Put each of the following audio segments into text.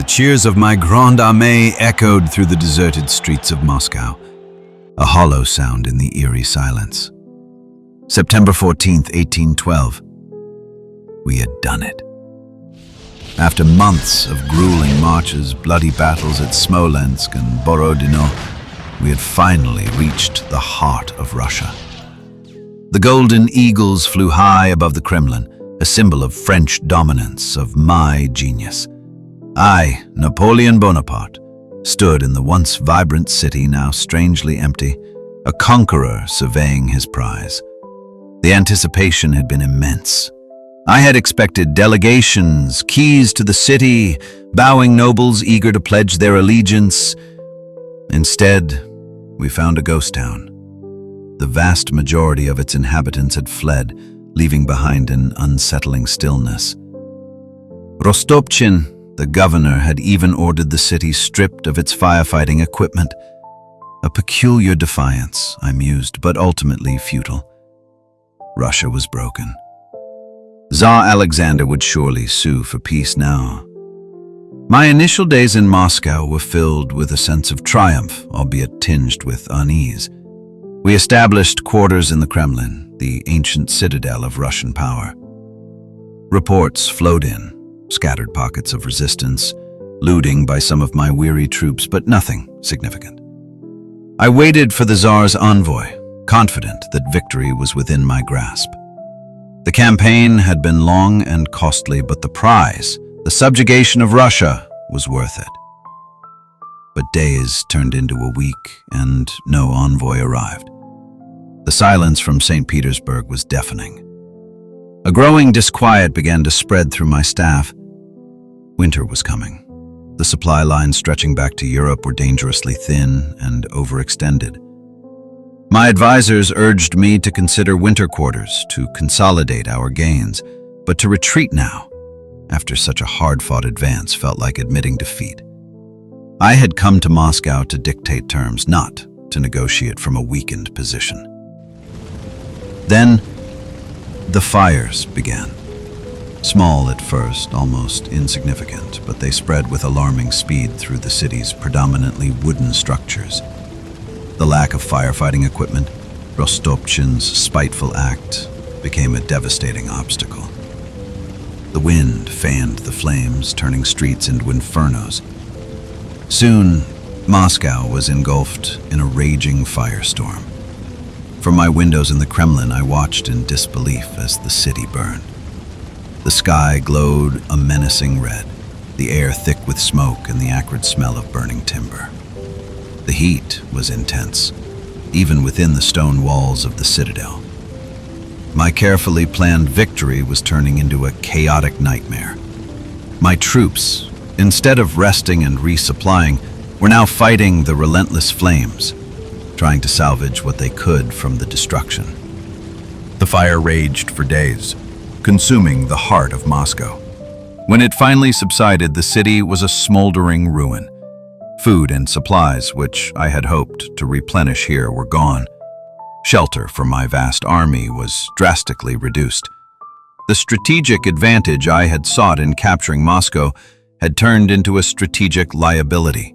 cheers of my Grande Armée echoed through the deserted streets of Moscow, a hollow sound in the eerie silence. September 14th, 1812. We had done it. After months of grueling marches, bloody battles at Smolensk and Borodino, we had finally reached the heart of Russia. The golden eagles flew high above the Kremlin, a symbol of French dominance, of my genius. I, Napoleon Bonaparte, stood in the once vibrant city, now strangely empty, a conqueror surveying his prize. The anticipation had been immense. I had expected delegations, keys to the city, bowing nobles eager to pledge their allegiance. Instead, we found a ghost town. The vast majority of its inhabitants had fled, leaving behind an unsettling stillness. Rostopchin, the governor, had even ordered the city stripped of its firefighting equipment. A peculiar defiance, I mused, but ultimately futile. Russia was broken. Tsar Alexander would surely sue for peace now. My initial days in Moscow were filled with a sense of triumph, albeit tinged with unease. We established quarters in the Kremlin, the ancient citadel of Russian power. Reports flowed in, scattered pockets of resistance, looting by some of my weary troops, but nothing significant. I waited for the Tsar's envoy, confident that victory was within my grasp. The campaign had been long and costly, but the prize, the subjugation of Russia, was worth it. But days turned into a week, and no envoy arrived. The silence from St. Petersburg was deafening. A growing disquiet began to spread through my staff. Winter was coming. The supply lines stretching back to Europe were dangerously thin and overextended. My advisors urged me to consider winter quarters, to consolidate our gains, but to retreat now, after such a hard-fought advance, felt like admitting defeat. I had come to Moscow to dictate terms, not to negotiate from a weakened position. Then, the fires began. Small at first, almost insignificant, but they spread with alarming speed through the city's predominantly wooden structures. The lack of firefighting equipment, Rostopchin's spiteful act, became a devastating obstacle. The wind fanned the flames, turning streets into infernos. Soon, Moscow was engulfed in a raging firestorm. From my windows in the Kremlin, I watched in disbelief as the city burned. The sky glowed a menacing red, the air thick with smoke and the acrid smell of burning timber. The heat was intense, even within the stone walls of the citadel. My carefully planned victory was turning into a chaotic nightmare. My troops, instead of resting and resupplying, were now fighting the relentless flames, trying to salvage what they could from the destruction. The fire raged for days, consuming the heart of Moscow. When it finally subsided, the city was a smoldering ruin. Food and supplies, which I had hoped to replenish here, were gone. Shelter for my vast army was drastically reduced. The strategic advantage I had sought in capturing Moscow had turned into a strategic liability.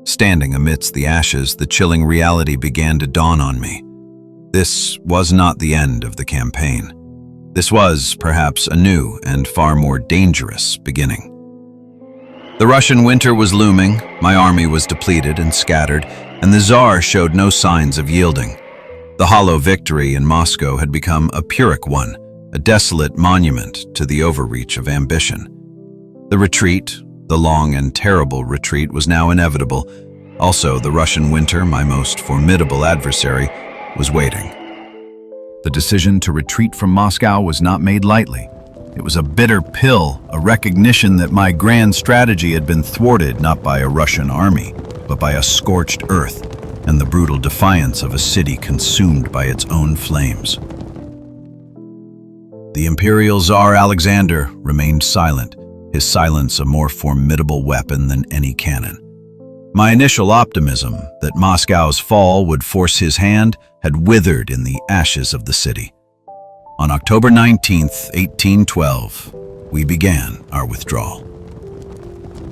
Standing amidst the ashes, the chilling reality began to dawn on me. This was not the end of the campaign. This was, perhaps, a new and far more dangerous beginning. The Russian winter was looming, my army was depleted and scattered, and the Tsar showed no signs of yielding. The hollow victory in Moscow had become a Pyrrhic one, a desolate monument to the overreach of ambition. The retreat, the long and terrible retreat, was now inevitable. Also, the Russian winter, my most formidable adversary, was waiting. The decision to retreat from Moscow was not made lightly. It was a bitter pill, a recognition that my grand strategy had been thwarted not by a Russian army, but by a scorched earth and the brutal defiance of a city consumed by its own flames. The Imperial Tsar Alexander remained silent, his silence a more formidable weapon than any cannon. My initial optimism that Moscow's fall would force his hand had withered in the ashes of the city. On October 19th, 1812, we began our withdrawal.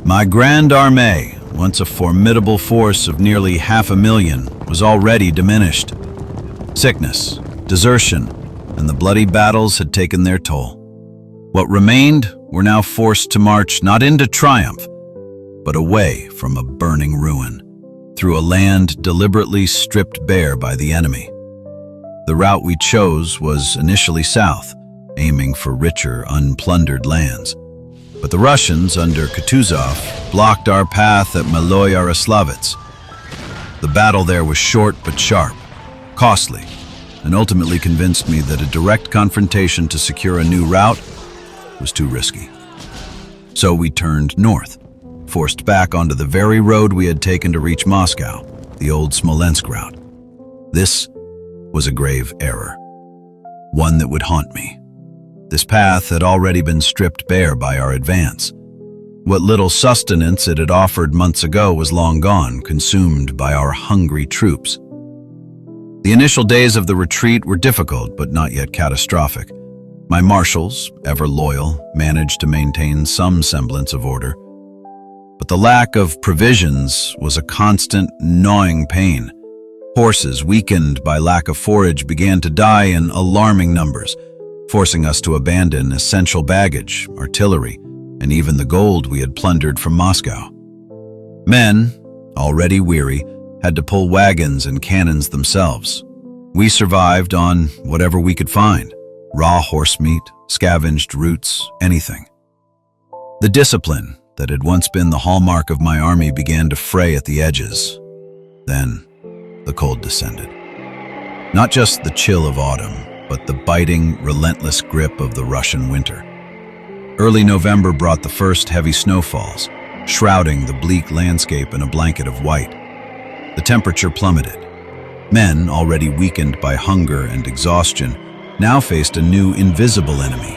My Grande Armée, once a formidable force of nearly 500,000, was already diminished. Sickness, desertion, and the bloody battles had taken their toll. What remained were now forced to march not into triumph, but away from a burning ruin, through a land deliberately stripped bare by the enemy. The route we chose was initially south, aiming for richer, unplundered lands. But the Russians, under Kutuzov, blocked our path at Maloy Yaroslavets. The battle there was short but sharp, costly, and ultimately convinced me that a direct confrontation to secure a new route was too risky. So we turned north, forced back onto the very road we had taken to reach Moscow, the old Smolensk route. This was a grave error, one that would haunt me. This path had already been stripped bare by our advance. What little sustenance it had offered months ago was long gone, consumed by our hungry troops. The initial days of the retreat were difficult, but not yet catastrophic. My marshals, ever loyal, managed to maintain some semblance of order. But the lack of provisions was a constant, gnawing pain. Horses, weakened by lack of forage, began to die in alarming numbers, forcing us to abandon essential baggage, artillery, and even the gold we had plundered from Moscow. Men, already weary, had to pull wagons and cannons themselves. We survived on whatever we could find: raw horse meat, scavenged roots, anything. The discipline that had once been the hallmark of my army began to fray at the edges. Then, the cold descended. Not just the chill of autumn, but the biting, relentless grip of the Russian winter. Early November brought the first heavy snowfalls, shrouding the bleak landscape in a blanket of white. The temperature plummeted. Men, already weakened by hunger and exhaustion, now faced a new invisible enemy: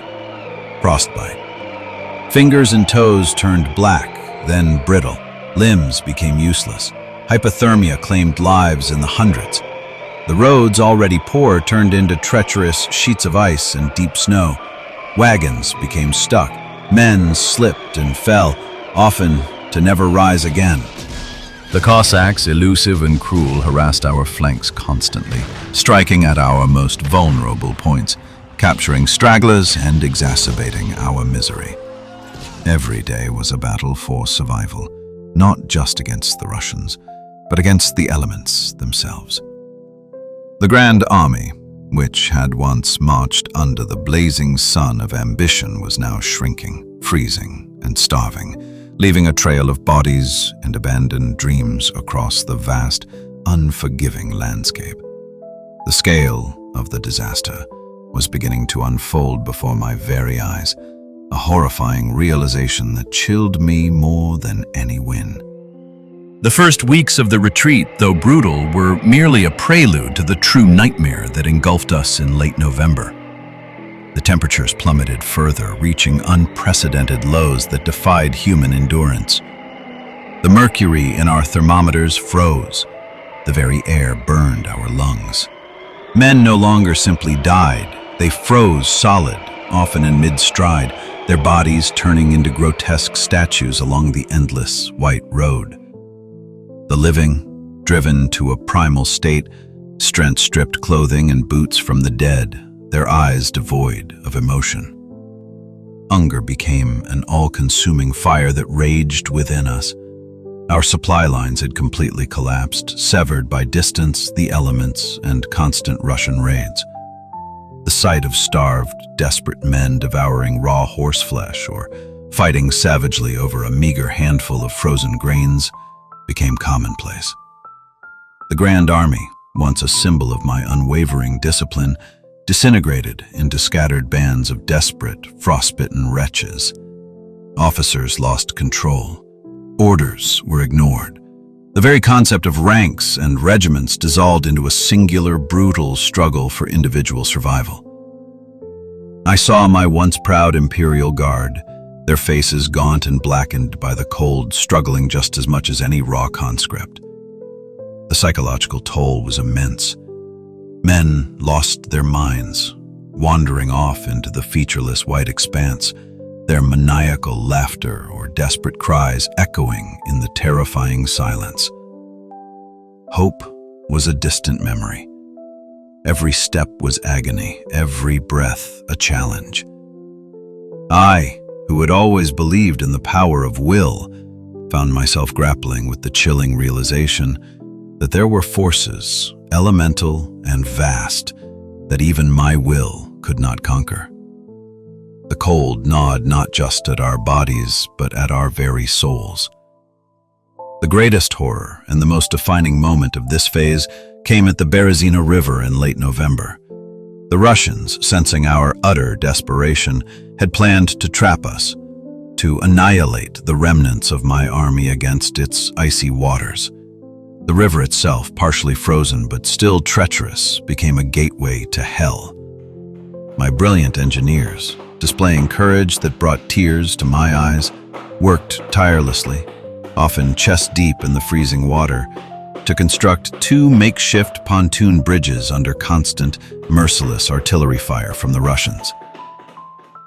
frostbite. Fingers and toes turned black, then brittle. Limbs became useless. Hypothermia claimed lives in the hundreds. The roads, already poor, turned into treacherous sheets of ice and deep snow. Wagons became stuck. Men slipped and fell, often to never rise again. The Cossacks, elusive and cruel, harassed our flanks constantly, striking at our most vulnerable points, capturing stragglers and exacerbating our misery. Every day was a battle for survival, not just against the Russians, but against the elements themselves. The Grande Armée, which had once marched under the blazing sun of ambition, was now shrinking, freezing, and starving, leaving a trail of bodies and abandoned dreams across the vast, unforgiving landscape. The scale of the disaster was beginning to unfold before my very eyes, a horrifying realization that chilled me more than any win. The first weeks of the retreat, though brutal, were merely a prelude to the true nightmare that engulfed us in late November. The temperatures plummeted further, reaching unprecedented lows that defied human endurance. The mercury in our thermometers froze. The very air burned our lungs. Men no longer simply died. They froze solid, often in mid-stride, their bodies turning into grotesque statues along the endless white road. The living, driven to a primal state, strength-stripped clothing and boots from the dead, their eyes devoid of emotion. Hunger became an all-consuming fire that raged within us. Our supply lines had completely collapsed, severed by distance, the elements, and constant Russian raids. The sight of starved, desperate men devouring raw horseflesh or fighting savagely over a meager handful of frozen grains became commonplace. The Grande Armée, once a symbol of my unwavering discipline, disintegrated into scattered bands of desperate, frostbitten wretches. Officers lost control. Orders were ignored. The very concept of ranks and regiments dissolved into a singular, brutal struggle for individual survival. I saw my once proud Imperial Guard, their faces gaunt and blackened by the cold, struggling just as much as any raw conscript. The psychological toll was immense. Men lost their minds, wandering off into the featureless white expanse, their maniacal laughter or desperate cries echoing in the terrifying silence. Hope was a distant memory. Every step was agony, every breath a challenge. I, who had always believed in the power of will, found myself grappling with the chilling realization that there were forces, elemental and vast, that even my will could not conquer. The cold gnawed not just at our bodies, but at our very souls. The greatest horror and the most defining moment of this phase came at the Berezina River in late November. The Russians, sensing our utter desperation, had planned to trap us, to annihilate the remnants of my army against its icy waters. The river itself, partially frozen but still treacherous, became a gateway to hell. My brilliant engineers, displaying courage that brought tears to my eyes, worked tirelessly, often chest-deep in the freezing water, to construct 2 makeshift pontoon bridges under constant, merciless artillery fire from the Russians.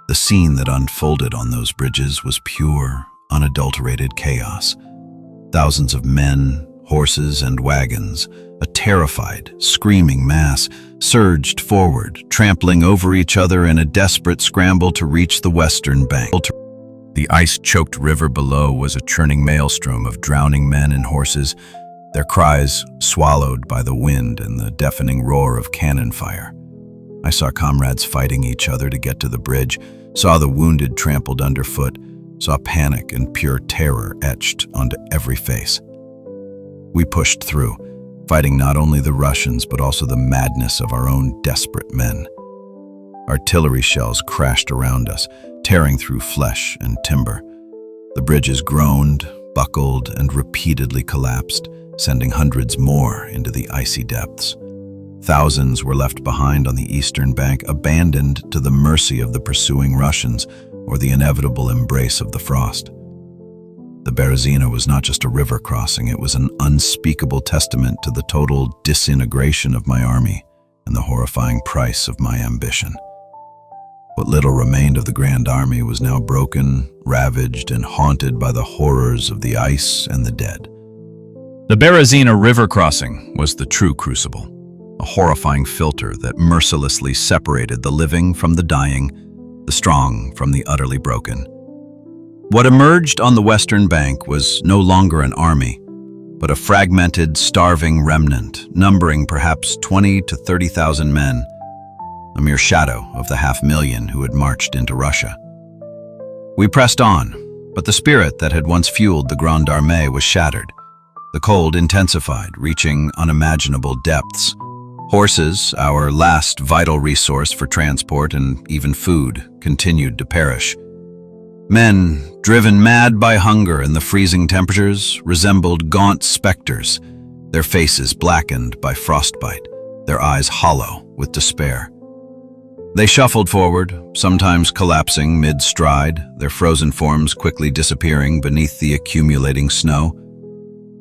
The scene that unfolded on those bridges was pure, unadulterated chaos. Thousands of men, horses, and wagons, a terrified, screaming mass, surged forward, trampling over each other in a desperate scramble to reach the western bank. The ice-choked river below was a churning maelstrom of drowning men and horses, their cries swallowed by the wind and the deafening roar of cannon fire. I saw comrades fighting each other to get to the bridge, saw the wounded trampled underfoot, saw panic and pure terror etched onto every face. We pushed through, fighting not only the Russians but also the madness of our own desperate men. Artillery shells crashed around us, tearing through flesh and timber. The bridges groaned, buckled, and repeatedly collapsed, sending hundreds more into the icy depths. Thousands were left behind on the eastern bank, abandoned to the mercy of the pursuing Russians or the inevitable embrace of the frost. The Berezina was not just a river crossing, it was an unspeakable testament to the total disintegration of my army and the horrifying price of my ambition. What little remained of the Grande Armée was now broken, ravaged, and haunted by the horrors of the ice and the dead. The Berezina River crossing was the true crucible, a horrifying filter that mercilessly separated the living from the dying, the strong from the utterly broken. What emerged on the western bank was no longer an army, but a fragmented, starving remnant, numbering perhaps 20,000 to 30,000 men, a mere shadow of the 500,000 who had marched into Russia. We pressed on, but the spirit that had once fueled the Grande Armée was shattered. The cold intensified, reaching unimaginable depths. Horses, our last vital resource for transport and even food, continued to perish. Men, driven mad by hunger and the freezing temperatures, resembled gaunt specters, their faces blackened by frostbite, their eyes hollow with despair. They shuffled forward, sometimes collapsing mid-stride, their frozen forms quickly disappearing beneath the accumulating snow.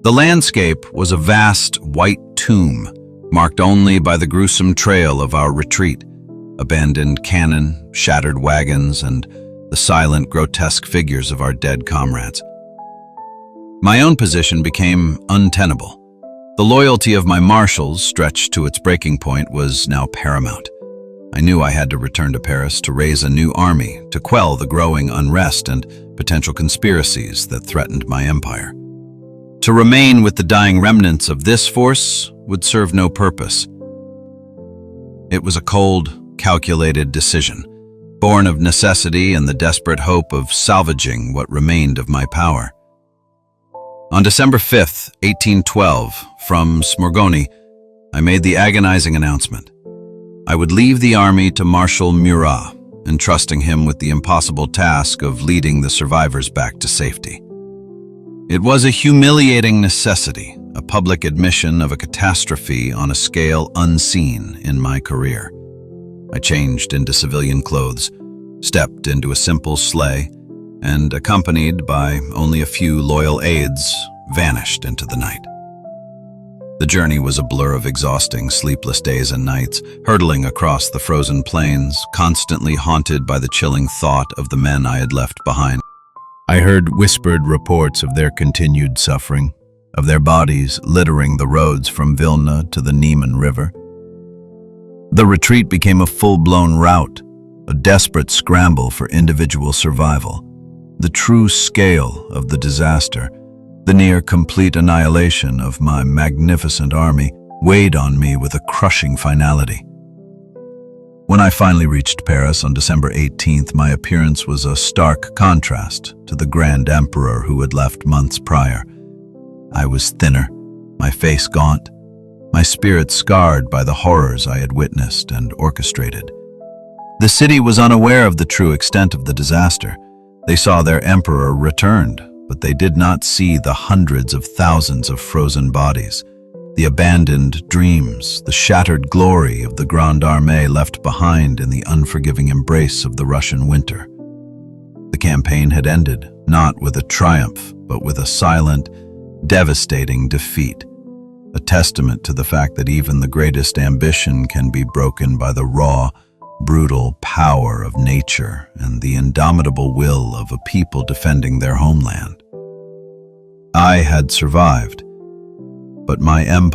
The landscape was a vast white tomb, marked only by the gruesome trail of our retreat, abandoned cannon, shattered wagons, and the silent, grotesque figures of our dead comrades. My own position became untenable. The loyalty of my marshals, stretched to its breaking point, was now paramount. I knew I had to return to Paris to raise a new army, to quell the growing unrest and potential conspiracies that threatened my empire. To remain with the dying remnants of this force would serve no purpose. It was a cold, calculated decision, born of necessity and the desperate hope of salvaging what remained of my power. On December 5th, 1812, from Smorgony, I made the agonizing announcement. I would leave the army to Marshal Murat, entrusting him with the impossible task of leading the survivors back to safety. It was a humiliating necessity, a public admission of a catastrophe on a scale unseen in my career. I changed into civilian clothes, stepped into a simple sleigh, and, accompanied by only a few loyal aides, vanished into the night. The journey was a blur of exhausting, sleepless days and nights, hurtling across the frozen plains, constantly haunted by the chilling thought of the men I had left behind. I heard whispered reports of their continued suffering, of their bodies littering the roads from Vilna to the Niemen River. The retreat became a full-blown rout, a desperate scramble for individual survival. The true scale of the disaster, the near-complete annihilation of my magnificent army, weighed on me with a crushing finality. When I finally reached Paris on December 18th, my appearance was a stark contrast to the Grand Emperor who had left months prior. I was thinner, my face gaunt, my spirit scarred by the horrors I had witnessed and orchestrated. The city was unaware of the true extent of the disaster. They saw their emperor returned, but they did not see the hundreds of thousands of frozen bodies, the abandoned dreams, the shattered glory of the Grande Armée left behind in the unforgiving embrace of the Russian winter. The campaign had ended, not with a triumph, but with a silent, devastating defeat, a testament to the fact that even the greatest ambition can be broken by the raw, brutal power of nature and the indomitable will of a people defending their homeland. I had survived, but my empire